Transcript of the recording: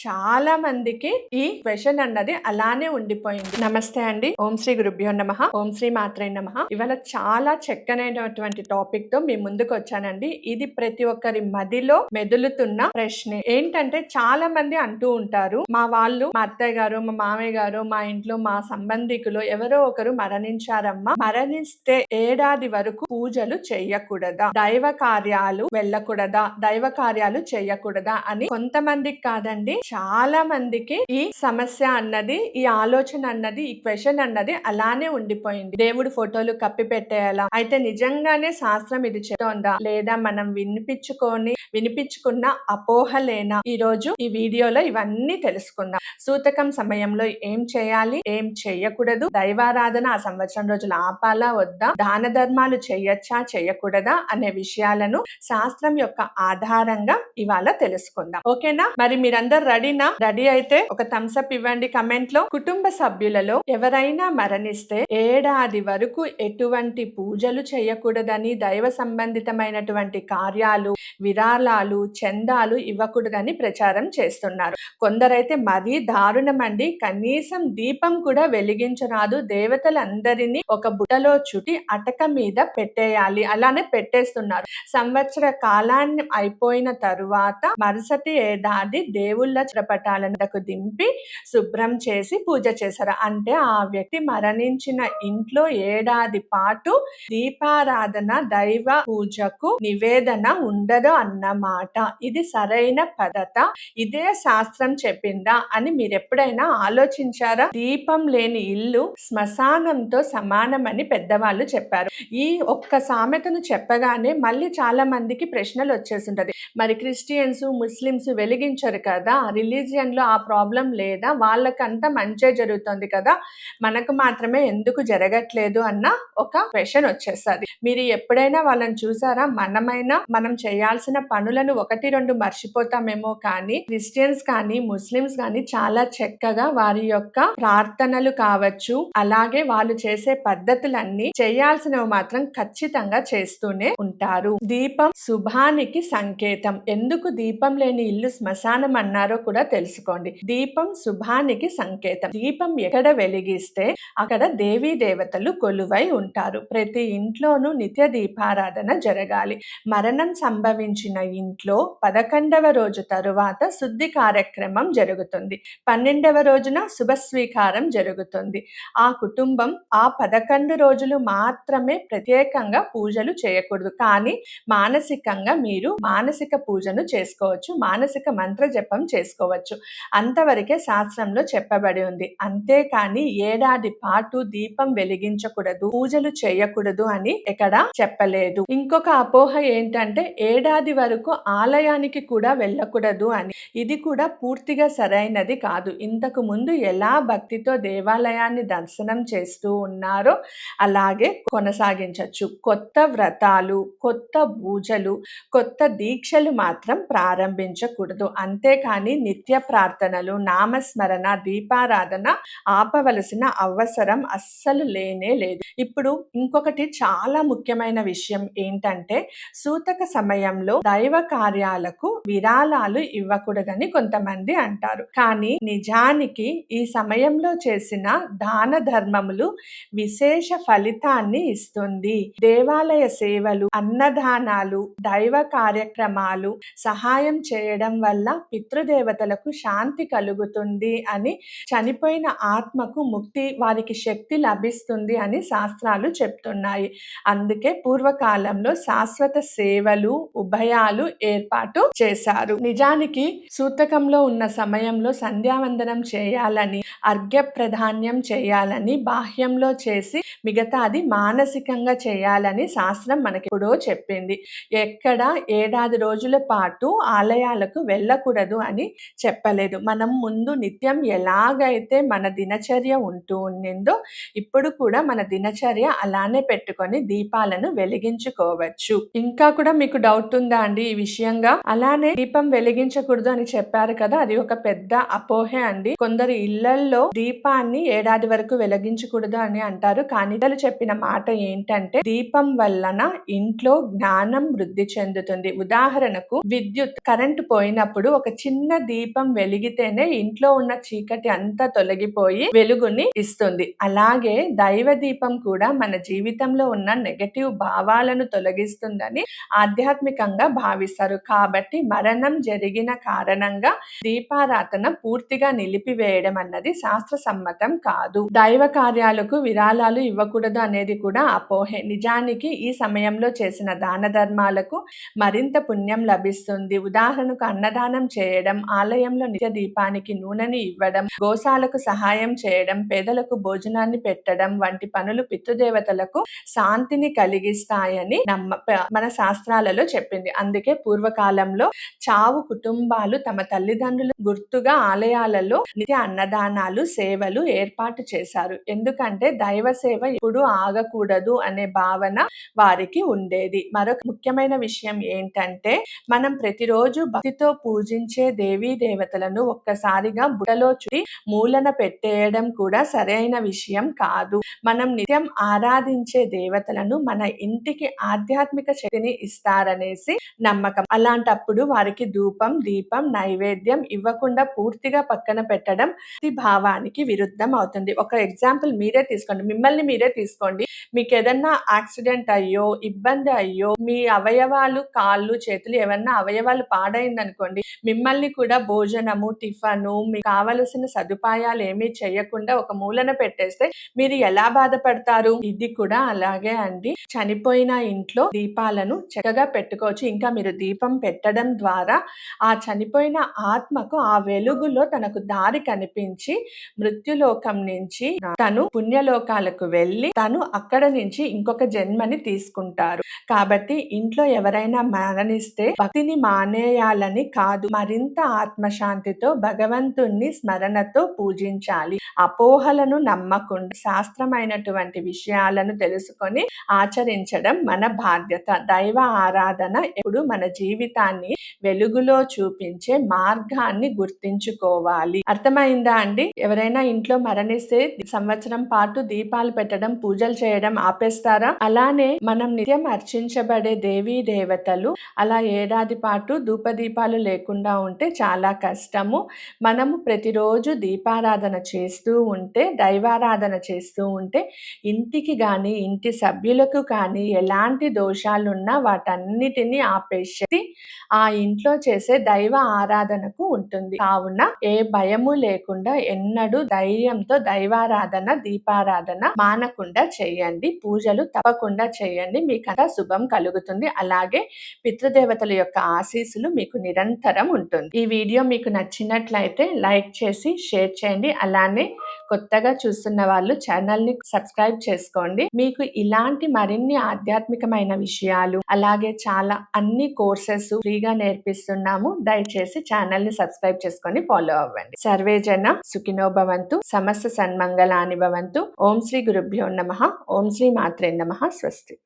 చాలా మందికి ఈ క్వశ్చన్ అన్నది అలానే ఉండిపోయింది. నమస్తే అండి. ఓం శ్రీ గురుభ్యో నమః. ఓం శ్రీ మాత్రే నమః. ఇవాళ చాలా చక్కనైనటువంటి టాపిక్ తో మీ ముందుకు వచ్చానండి. ఇది ప్రతి ఒక్కరి మదిలో మెదులుతున్న ప్రశ్నే. ఏంటంటే చాలా మంది అంటూ ఉంటారు, మా వాళ్ళు, మా అత్తయ్య గారు, మా మామయ్య గారు, మా ఇంట్లో మా సంబంధికులు ఎవరో ఒకరు మరణించారమ్మా, మరణిస్తే ఏడాది వరకు పూజలు చెయ్యకూడదా, దైవ కార్యాలు వెళ్ళకూడదా, దైవ కార్యాలు చెయ్యకూడదా అని కొంతమందికి కాదండి, చాలా మందికి ఈ సమస్య అన్నది, ఈ ఆలోచన అన్నది, ఈ క్వశ్చన్ అన్నది అలానే ఉండిపోయింది. దేవుడు ఫోటోలు కప్పి పెట్టేయాలా, అయితే నిజంగానే శాస్త్రం ఇది చెప్తోందా, లేదా మనం వినిపించుకున్న అపోహలేనా? ఈ రోజు ఈ వీడియోలో ఇవన్నీ తెలుసుకుందాం. సూతకం సమయంలో ఏం చేయాలి, ఏం చెయ్యకూడదు, దైవారాధన ఆ సంవత్సరం రోజులు ఆపాలా వద్దా, దాన ధర్మాలు చెయ్యొచ్చా చెయ్యకూడదా అనే విషయాలను శాస్త్రం యొక్క ఆధారంగా ఇవాళ తెలుసుకుందాం. ఓకేనా? మరి మీరందరు రెడీనా? రెడీ అయితే ఒక థమ్స్ అప్ ఇవ్వండి కమెంట్ లో. కుటుంబ సభ్యులలో ఎవరైనా మరణిస్తే ఏడాది వరకు ఎటువంటి పూజలు చేయకూడదని, దైవ సంబంధితమైనటువంటి కార్యాలు, విరాళాలు, చందాలు ఇవ్వకూడదని ప్రచారం చేస్తున్నారు. కొందరైతే మరీ దారుణమండి, కనీసం దీపం కూడా వెలిగించరాదు, దేవతలందరినీ ఒక బుట్టలో చుట్టి అటక మీద పెట్టేయాలి, అలానే పెట్టేస్తున్నారు. సంవత్సర కాలాన్ని అయిపోయిన తరువాత మరుసటి ఏడాది దేవుళ్ళ చిత్రపటాలను దింపి శుభ్రం చేసి పూజ చేశారు. అంటే ఆ వ్యక్తి మరణించిన ఇంట్లో ఏడాది పాటు దీపారాధన, దైవ పూజకు నివేదన ఉండదు అన్నమాట. ఇది సరైన పద్ధత, ఇదే శాస్త్రం చెప్పిందా అని మీరు ఎప్పుడైనా ఆలోచించారా? దీపం లేని ఇల్లు శ్మశానంతో సమానమని పెద్దవాళ్ళు చెప్పారు. ఈ ఒక్క సామెతను చెప్పగానే మళ్ళీ చాలా మందికి ప్రశ్నలు వచ్చేసింటది. మరి క్రిస్టియన్స్, ముస్లిమ్స్ వెలిగించరు కదా, రిలీజియన్ లో ఆ ప్రాబ్లం లేదా, వాళ్ళకంతా మంచే జరుగుతుంది కదా, మనకు మాత్రమే ఎందుకు జరగట్లేదు అన్న ఒక క్వశ్చన్ వచ్చేస్తుంది. మీరు ఎప్పుడైనా వాళ్ళని చూసారా? మనం చేయాల్సిన పనులను ఒకటి రెండు మర్చిపోతామేమో, కానీ క్రిస్టియన్స్ కానీ ముస్లిమ్స్ కానీ చాలా చక్కగా వారి యొక్క ప్రార్థనలు కావచ్చు, అలాగే వాళ్ళు చేసే పద్ధతులన్నీ చేయాల్సినవి మాత్రం ఖచ్చితంగా చేస్తూనే ఉంటారు. దీపం శుభానికి సంకేతం. ఎందుకు దీపం లేని ఇల్లు శ్మశానం అన్నారో కూడా తెలుసుకోండి. దీపం శుభానికి సంకేతం. దీపం ఎక్కడ వెలిగిస్తే అక్కడ దేవీ దేవతలు కొలువై ఉంటారు. ప్రతి ఇంట్లోనూ నిత్య దీపారాధన జరగాలి. మరణం సంభవించిన ఇంట్లో 11వ రోజు తరువాత శుద్ధి కార్యక్రమం జరుగుతుంది. 12వ రోజున శుభస్వీకారం జరుగుతుంది. ఆ కుటుంబం ఆ 11 రోజులు మాత్రమే ప్రత్యేకంగా పూజలు చేయకూడదు, కానీ మానసికంగా మీరు మానసిక పూజను చేసుకోవచ్చు, మానసిక మంత్ర జపం చేసుకోవచ్చు. అంతవరకే శాస్త్రంలో చెప్పబడి ఉంది. అంతేకాని ఏడాది పాటు దీపం వెలిగించకూడదు, పూజలు చేయకూడదు అని ఎక్కడ చెప్పలేదు. ఇంకొక అపోహ ఏంటంటే ఏడాది వరకు ఆలయానికి కూడా వెళ్ళకూడదు అని. ఇది కూడా పూర్తిగా సరైనది కాదు. ఇంతకు ముందు ఎలా భక్తితో దేవాలయాన్ని దర్శనం చేస్తూ ఉన్నారో అలాగే కొనసాగించవచ్చు. కొత్త వ్రతాలు, కొత్త పూజలు, కొత్త దీక్షలు మాత్రం ప్రారంభించకూడదు. అంతేకాని నిత్య ప్రార్థనలు, నామస్మరణ, దీపారాధన ఆపవలసిన అవసరం అస్సలు లేనే లేదు. ఇప్పుడు ఇంకొకటి చాలా ముఖ్యమైన విషయం ఏంటంటే, సూతక సమయంలో దైవ కార్యాలకు విరాళాలు ఇవ్వకూడదని కొంతమంది అంటారు. కానీ నిజానికి ఈ సమయంలో చేసిన దాన ధర్మములు విశేష ఫలితాన్ని ఇస్తుంది. దేవాలయ సేవలు, అన్నదానాలు, దైవ కార్యక్రమాలు సహాయం చేయడం వల్ల పితృదేవతలకు శాంతి కలుగుతుంది అని, చనిపోయిన ఆత్మకు ముక్తి, వారికి శక్తి లభిస్తుంది అని శాస్త్రాలు చెప్తున్నాయి. అందుకే పూర్వకాలంలో శాశ్వత సేవలు, ఉభయాలు ఏర్పాటు చేశారు. నిజానికి సూతకంలో ఉన్న సమయంలో సంధ్యావందనం చేయాలని, అర్ఘ్య ప్రధాన్యం చేయాలని, బాహ్యంలో చేసి మిగతాది మానసికంగా చేయాలని శాస్త్రం మనకి ఎప్పుడో చెప్పింది. ఎక్కడ ఏడాది రోజుల పాటు ఆలయాలకు వెళ్ళకూడదు అని చెప్పలేదు. మనం ముందు నిత్యం ఎలాగైతే మన దినచర్య ఉంటూ ఉండిందో ఇప్పుడు కూడా మన దినచర్య అలానే పెట్టుకొని దీపాలను వెలిగించుకోవచ్చు. ఇంకా కూడా మీకు డౌట్ ఉందా అండి ఈ విషయంగా? అలానే దీపం వెలిగించకూడదు అని చెప్పారు కదా, అది ఒక పెద్ద అపోహే అండి. కొందరు ఇళ్లల్లో దీపాన్ని ఏడాది వరకు వెలిగించకూడదు అని అంటారు. కానీ చెప్పిన మాట ఏంటంటే, దీపం వలన ఇంట్లో జ్ఞానం వృద్ధి చెందుతుంది. ఉదాహరణకు విద్యుత్ కరెంటు పోయినప్పుడు ఒక చిన్న దీపం వెలిగితేనే ఇంట్లో ఉన్న చీకటి అంతా తొలగిపోయి వెలుగుని ఇస్తుంది. అలాగే దైవ దీపం కూడా మన జీవితంలో ఉన్న నెగటివ్ భావాలను తొలగిస్తుందని ఆధ్యాత్మికంగా భావిస్తారు. కాబట్టి మరణం జరిగిన కారణంగా దీపారాధన పూర్తిగా నిలిపివేయడం అన్నది శాస్త్ర సమ్మతం కాదు. దైవ కార్యాలకు విరాళాలు ఇవ్వకూడదు అనేది కూడా అపోహే. నిజానికి ఈ సమయంలో చేసిన దాన ధర్మాలకు మరింత పుణ్యం లభిస్తుంది. ఉదాహరణకు అన్నదానం చేయడం, ఆలయంలో నిత్య దీపానికి నూనెని ఇవ్వడం, గోశాలకు సహాయం చేయడం, పేదలకు భోజనాన్ని పెట్టడం వంటి పనులు పితృదేవతలకు శాంతిని కలిగిస్తాయని మన శాస్త్రాలలో చెప్పింది. అందుకే పూర్వకాలంలో చావు కుటుంబాలు తమ తల్లిదండ్రులు గుర్తుగా ఆలయాలలో నిత్య అన్నదానాలు, సేవలు ఏర్పాటు చేశారు. ఎందుకంటే దైవ సేవ ఇప్పుడు ఆగకూడదు అనే భావన వారికి ఉండేది. మరొక ముఖ్యమైన విషయం ఏంటంటే, మనం ప్రతిరోజు భక్తితో పూజించే దేవీ దేవతలను ఒక్కసారిగా బుట్టలో చుట్టి మూలన పెట్టేయడం కూడా సరైన విషయం కాదు. మనం నిత్యం ఆరాధించే దేవతలను మన ఇంటికి ఆధ్యాత్మిక శక్తిని ఇస్తారనేసి నమ్మకం. అలాంటప్పుడు వారికి ధూపం, దీపం, నైవేద్యం ఇవ్వకుండా పూర్తిగా పక్కన పెట్టడం భక్తి భావానికి విరుద్ధం అవుతుంది. ఒక ఎగ్జాంపుల్ మీరే తీసుకోండి, మిమ్మల్ని మీరే తీసుకోండి. మీకు ఏదన్నా యాక్సిడెంట్ అయ్యో, ఇబ్బంది అయ్యో, మీ అవయవాలు, కాళ్ళు, చేతులు ఏమన్నా అవయవాలు పాడైందనుకోండి, మిమ్మల్ని కూడా భోజనము, టిఫను, మీకు కావలసిన సదుపాయాలు ఏమీ చేయకుండా ఒక మూలన పెట్టేస్తే మీరు ఎలా బాధపడతారు? ఇది కూడా అలాగే అండి. చనిపోయిన ఇంట్లో దీపాలను చక్కగా పెట్టుకోవచ్చు. ఇంకా మీరు దీపం పెట్టడం ద్వారా ఆ చనిపోయిన ఆత్మకు ఆ వెలుగులో తనకు దారి కనిపించి మృత్యులోకం నుంచి తను పుణ్యలోకాలకు వెళ్ళి తను అక్కడ నుంచి ఇంకొక జన్మని తీసుకుంటారు. కాబట్టి ఇంట్లో ఎవరైనా మరణిస్తే భక్తిని మానేయాలని కాదు, మరింత ఆత్మశాంతితో భగవంతుణ్ణి స్మరణతో పూజించాలి. అపోహలను నమ్మకుండా శాస్త్రమైనటువంటి విషయాలను తెలుసుకొని ఆచరించడం మన బాధ్యత. దైవ ఆరాధన ఎప్పుడు మన జీవితాన్ని వెలుగులో చూపించే మార్గాన్ని గుర్తించుకోవాలి. అర్థమైందా అండి? ఎవరైనా ఇంట్లో మరణిస్తే సంవత్సరం పాటు దీపాలు పెట్టడం, పూజలు చేయడం ఆపేస్తారా? అలానే మనం నిత్యం అర్చించబడే దేవీ దేవతలు అలా ఏడాది పాటు ధూపదీపాలు లేకుండా ఉంటే చాలా కష్టము. మనము ప్రతిరోజు దీపారాధన చేస్తూ ఉంటే, దైవారాధన చేస్తూ ఉంటే ఇంటికి కానీ ఇంటి సభ్యులకు కానీ ఎలాంటి దోషాలున్నా వాటన్నిటినీ ఆపే శక్తి ఆ ఇంట్లో చేసే దైవ ఆరాధనకు ఉంటుంది. కావున ఏ భయము లేకుండా ఎన్నడూ ధైర్యంతో దైవారాధన, దీపారాధన మానకుండా చేయండి. పూజలు తప్పకుండా చేయండి. మీకంతా శుభం కలుగుతుంది. అలాగే పితృదేవతల యొక్క ఆశీస్సులు మీకు నిరంతరం ఉంటుంది. ఈ వీడియో మీకు నచ్చినట్లయితే లైక్ చేసి షేర్ చేయండి. అలానే కొత్తగా చూస్తున్న వాళ్ళు ఛానల్ని సబ్స్క్రైబ్ చేసుకోండి. మీకు ఇలాంటి మరిన్ని ఆధ్యాత్మికమైన విషయాలు, అలాగే చాలా అన్ని కోర్సెస్ ఫ్రీగా నేర్పిస్తున్నాము. దయచేసి ఛానల్ని సబ్స్క్రైబ్ చేసుకొని ఫాలో అవ్వండి. సర్వే జన సుఖినో భవంతు, సమస్త సన్మంగళాని భవంతు. ఓం శ్రీ గురుభ్యో నమః. ఓం శ్రీ మాత్రే నమః. స్వస్తి.